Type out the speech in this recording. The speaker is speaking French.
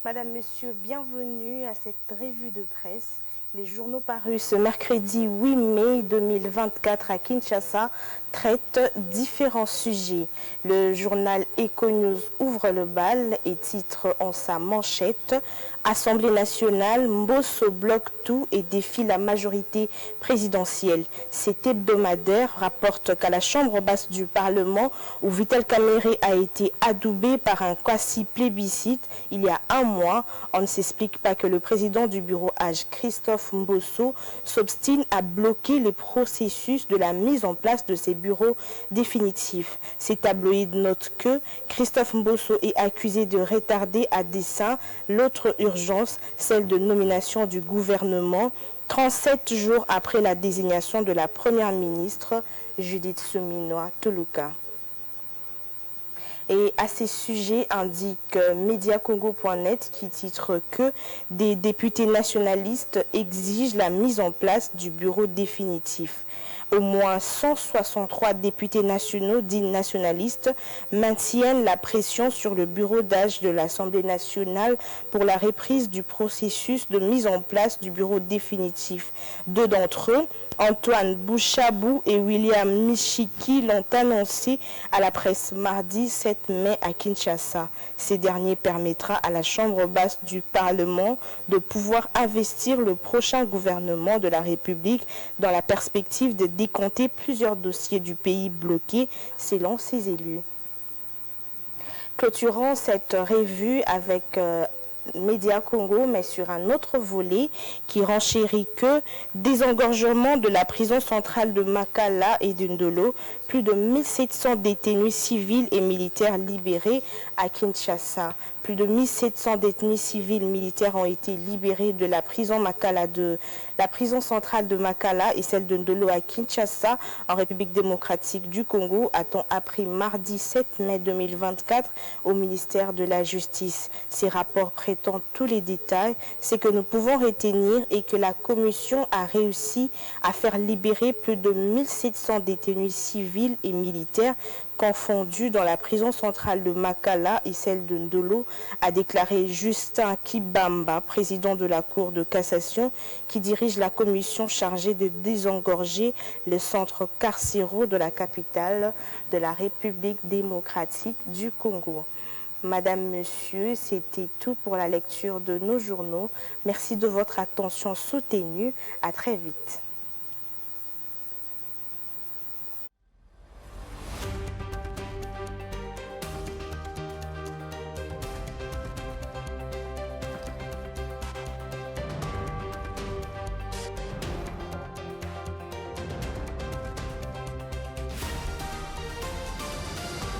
Madame, Monsieur, bienvenue à cette revue de presse. Les journaux parus ce mercredi 8 mai 2024 à Kinshasa traitent différents sujets. Le journal Econews ouvre le bal et titre en sa manchette « Assemblée nationale, Mbosso bloque tout et défie la majorité présidentielle ». Cet hebdomadaire rapporte qu'à la chambre basse du Parlement, où Vital Kamerhe a été adoubé par un quasi-plébiscite il y a un mois, on ne s'explique pas que le président du bureau H, Christophe Mbosso, s'obstine à bloquer le processus de la mise en place de ces bureaux définitifs. Ces tabloïds notent que Christophe Mbosso est accusé de retarder à dessein l'autre urgence, celle de nomination du gouvernement, 37 jours après la désignation de la première ministre Judith Suminwa Tuluka. Et à ces sujets, indique Mediacongo.net qui titre que des députés nationalistes exigent la mise en place du bureau définitif. Au moins 163 députés nationaux dits nationalistes maintiennent la pression sur le bureau d'âge de l'Assemblée nationale pour la reprise du processus de mise en place du bureau définitif. Deux d'entre eux, Antoine Bouchabou et William Michiki, l'ont annoncé à la presse mardi 7 mai à Kinshasa. Ces derniers permettra à la Chambre basse du Parlement de pouvoir investir le prochain gouvernement de la République dans la perspective de décompter plusieurs dossiers du pays bloqués selon ses élus. Clôturons cette revue avec Média Congo, mais sur un autre volet qui renchérit que désengorgement de la prison centrale de Makala et d'Undolo, plus de 1700 détenus civils et militaires libérés à Kinshasa. Plus de 1700 détenus civils militaires ont été libérés de la prison Makala la prison centrale de Makala et celle de Ndolo à Kinshasa, en République démocratique du Congo, a-t-on appris mardi 7 mai 2024 au ministère de la Justice. Ces rapports prétendent tous les détails. Ce que nous pouvons retenir est que la commission a réussi à faire libérer plus de 1700 détenus civils et militaires confondus dans la prison centrale de Makala et celle de Ndolo, a déclaré Justin Kibamba, président de la Cour de cassation, qui dirige la commission chargée de désengorger le centre carcéraux de la capitale de la République démocratique du Congo. Madame, Monsieur, c'était tout pour la lecture de nos journaux. Merci de votre attention soutenue. À très vite.